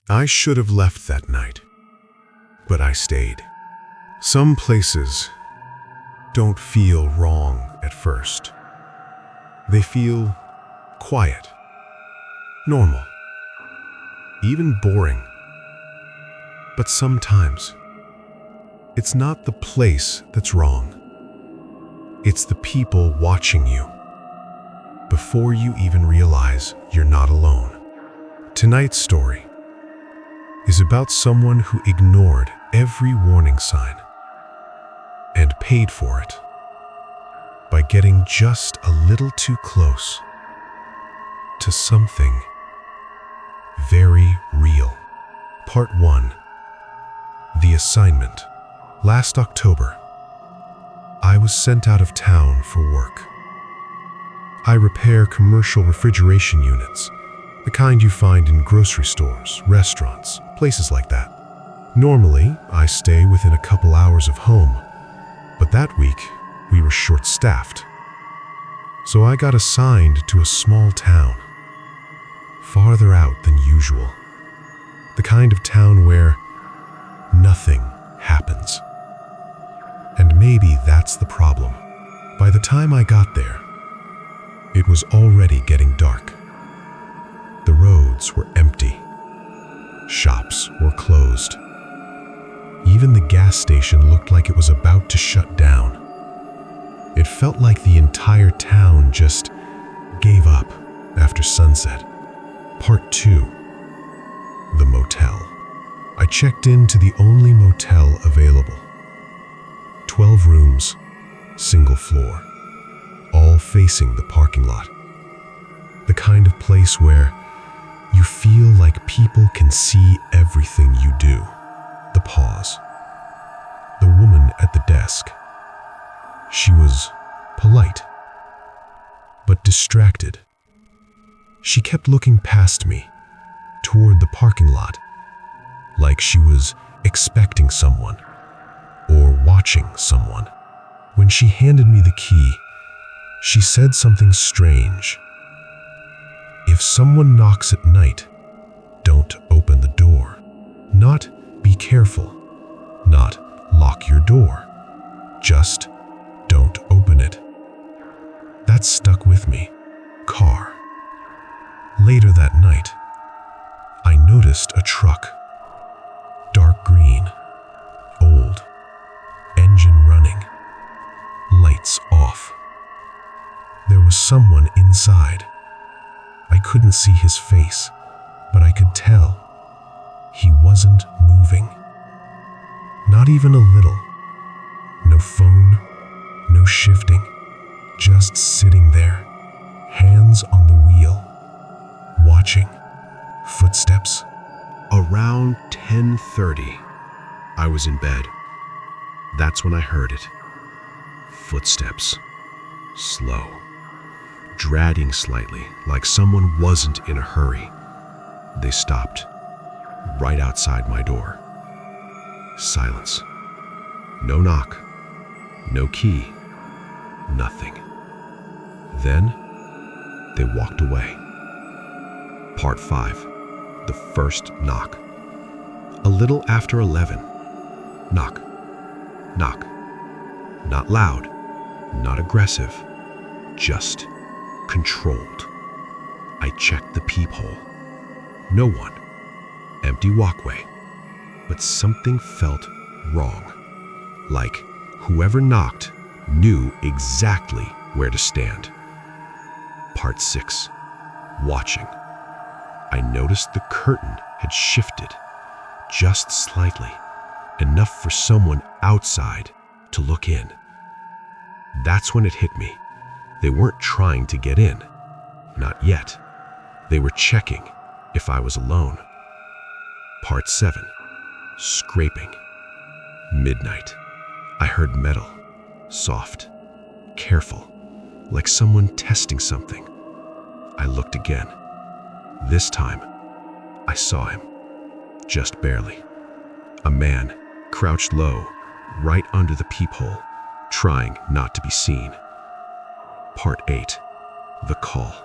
I should have left that night, but I stayed. Some places don't feel wrong at first. They feel quiet, normal, even boring. But sometimes, it's not the place that's wrong. It's the people watching you before you even realize you're not alone. Tonight's story is about someone who ignored every warning sign and paid for it by getting just a little too close to something very real. Part 1. The Assignment. Last October, I was sent out of town for work. I repair commercial refrigeration units, the kind you find in grocery stores, restaurants, places like that. Normally, I stay within a couple hours of home, but that week, we were short-staffed. So I got assigned to a small town, farther out than usual. The kind of town where nothing happens. And maybe that's the problem. By the time I got there, it was already getting dark. The roads were empty. Shops were closed. Even the gas station looked like it was about to shut down. It felt like the entire town just gave up after sunset. Part 2. The Motel. I checked into the only motel available. 12 rooms, single floor, all facing the parking lot. The kind of place where you feel like people can see everything you do. The pause. The woman at the desk. She was polite, but distracted. She kept looking past me, toward the parking lot, like she was expecting someone or watching someone. When she handed me the key, she said something strange. If someone knocks at night, don't open the door. Not be careful, not lock your door. Just don't open it. That stuck with me. Car. Later that night, I noticed a truck. Dark green, old, engine running, lights off. There was someone inside. I couldn't see his face, but I could tell he wasn't moving. Not even a little. No phone, no shifting, just sitting there, hands on the wheel, watching. Footsteps. Around 10:30, I was in bed. That's when I heard it. Footsteps. Slow. Dragging slightly, like someone wasn't in a hurry. They stopped, right outside my door. Silence. No knock. No key. Nothing. Then, they walked away. Part 5. The first knock. A little after 11. Knock. Knock. Not loud. Not aggressive. Just controlled. I checked the peephole. No one. Empty walkway. But something felt wrong. Like whoever knocked knew exactly where to stand. Part 6. Watching. I noticed the curtain had shifted, just slightly, enough for someone outside to look in. That's when it hit me. They weren't trying to get in. Not yet. They were checking if I was alone. Part 7. Scraping. Midnight. I heard metal. Soft. Careful. Like someone testing something. I looked again. This time, I saw him. Just barely. A man, crouched low, right under the peephole, trying not to be seen. Part 8. The call.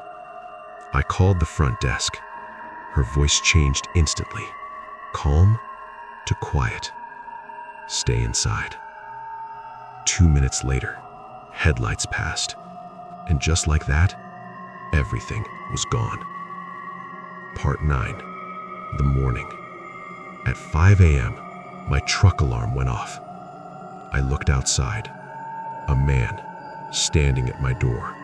I called the front desk. Her voice changed instantly. Calm to quiet. Stay inside. 2 minutes later, headlights passed, and just like that, everything was gone. Part 9. The morning. At 5 a.m., my truck alarm went off. I looked outside. A man standing at my door.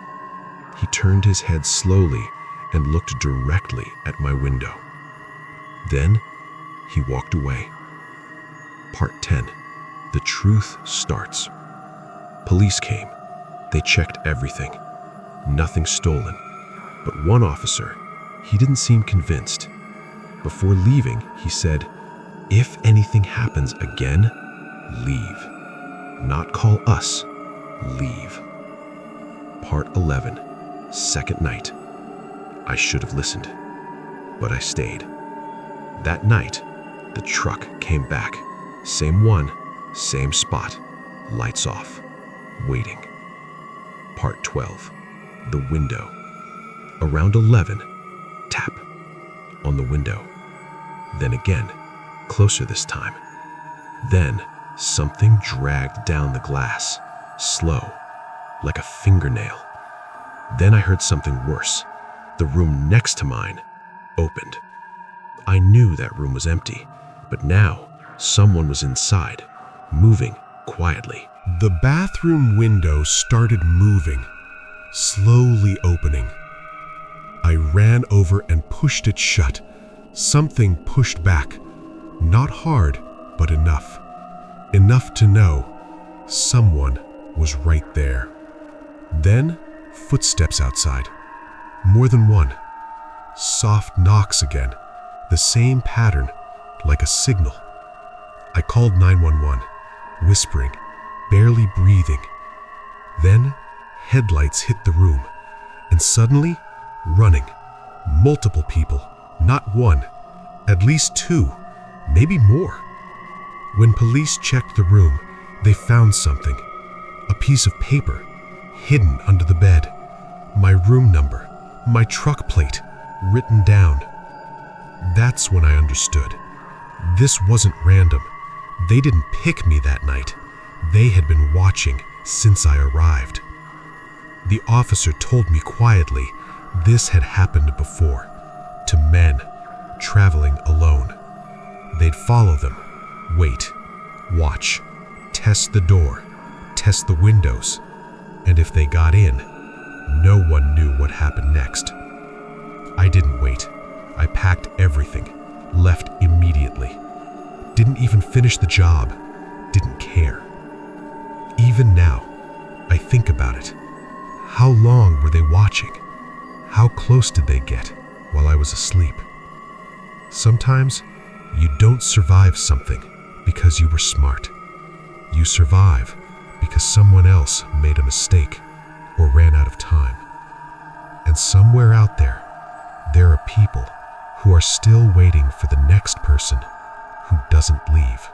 He turned his head slowly and looked directly at my window. Then he walked away. Part 10. The truth starts. Police came. They checked everything. Nothing stolen. But one officer, he didn't seem convinced. Before leaving, he said, "If anything happens again, leave. Not call us, leave." Part 11. Second night. I should have listened, but I stayed. That night, the truck came back. Same one, same spot, lights off, waiting. Part 12. The window. Around 11, tap on the window. Then again, closer this time. Then something dragged down the glass, slow, like a fingernail. Then I heard something worse. The room next to mine opened. I knew that room was empty, but now someone was inside, moving quietly. The bathroom window started moving, slowly opening. I ran over and pushed it shut. Something pushed back, not hard, but enough. Enough to know someone was right there. Then, footsteps outside. More than one. Soft knocks again. The same pattern, like a signal. I called 911, whispering, barely breathing. Then, headlights hit the room, and suddenly, running. Multiple people, not one, at least two, maybe more. When police checked the room, they found something. A piece of paper, hidden under the bed. My room number, my truck plate, written down. That's when I understood. This wasn't random. They didn't pick me that night. They had been watching since I arrived. The officer told me quietly this had happened before, to men traveling alone. They'd follow them, wait, watch, test the door, test the windows, and if they got in, no one knew what happened next. I didn't wait. I packed everything, left immediately. Didn't even finish the job, didn't care. Even now, I think about it. How long were they watching? How close did they get while I was asleep? Sometimes, you don't survive something because you were smart. You survive because someone else made a mistake or ran out of time. And somewhere out there are people who are still waiting for the next person who doesn't leave.